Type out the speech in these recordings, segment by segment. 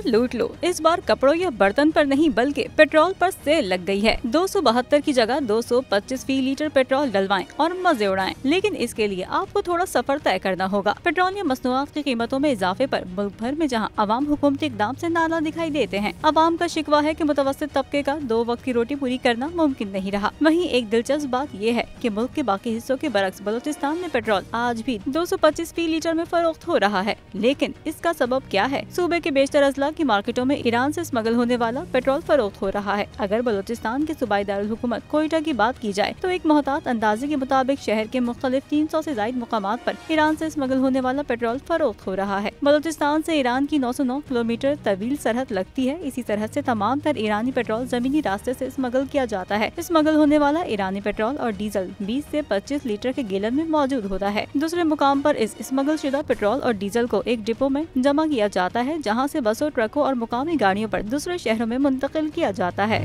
लूट लो। इस बार कपड़ों या बर्तन पर नहीं बल्कि पेट्रोल पर सेल लग गई है। 272 की जगह 225 फी लीटर पेट्रोल डलवाएं और मजे उड़ाएं। लेकिन इसके लिए आपको थोड़ा सफर तय करना होगा। पेट्रोलियम मसनूआत की कीमतों में इजाफे पर मुल्क भर में जहां अवाम हुकूमती इक़दाम से नाला दिखाई देते हैं, अवाम का शिकवा है कि मुतवस्सित तबके का 2 वक्त की रोटी पूरी करना मुमकिन नहीं रहा। वहीं एक दिलचस्प बात यह है कि मुल्क के बाकी हिस्सों के बरक्स बलूचिस्तान में पेट्रोल आज भी 225 फी लीटर में फरोख्त हो रहा है। लेकिन इसका सबब क्या है? सूबे के बेशतर अजला की मार्केटों में ईरान से स्मगल होने वाला पेट्रोल फरोख्त हो रहा है। अगर बलूचिस्तान के सूबाई दारुल हुकूमत कोयटा की बात की जाए तो एक मोहतात अंदाजे के मुताबिक शहर के मुख्तलिफ 300 से ज़ायद मुकामात पर ईरान से स्मगल होने वाला पेट्रोल फरोख्त हो रहा है। बलूचिस्तान से ईरान की 909 किलोमीटर तवील सरहद लगती है। इसी सरहद से तमाम तर ईरानी पेट्रोल जमीनी रास्ते से स्मगल किया जाता है। स्मगल होने वाला ईरानी पेट्रोल और डीजल 20 से 25 लीटर के गैलन में मौजूद होता है। दूसरे मुकाम पर इस स्मगल शुदा पेट्रोल और डीजल को एक डिपो में जमा किया जाता है, जहाँ से बसों, ट्रकों और मुकामी गाड़ियों पर दूसरे शहरों में मुंतकिल किया जाता है।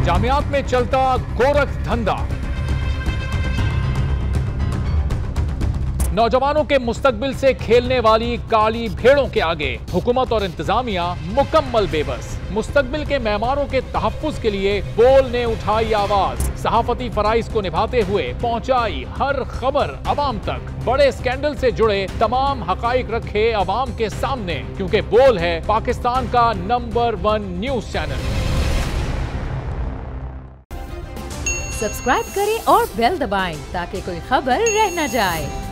जामियात में चलता गोरख धंधा, नौजवानों के मुस्तकबिल से खेलने वाली काली भेड़ों के आगे हुकूमत और इंतजामिया मुकम्मल बेबस। मुस्तकबिल के मेहमानों के तहफ्फुज के लिए बोल ने उठाई आवाज, सहाफती फराइज को निभाते हुए पहुंचाई हर खबर अवाम तक। बड़े स्कैंडल से जुड़े तमाम हकाइक रखे अवाम के सामने, क्योंकि बोल है पाकिस्तान का नंबर 1 न्यूज चैनल। सब्सक्राइब करें और बेल दबाएं ताकि कोई खबर रह न जाए।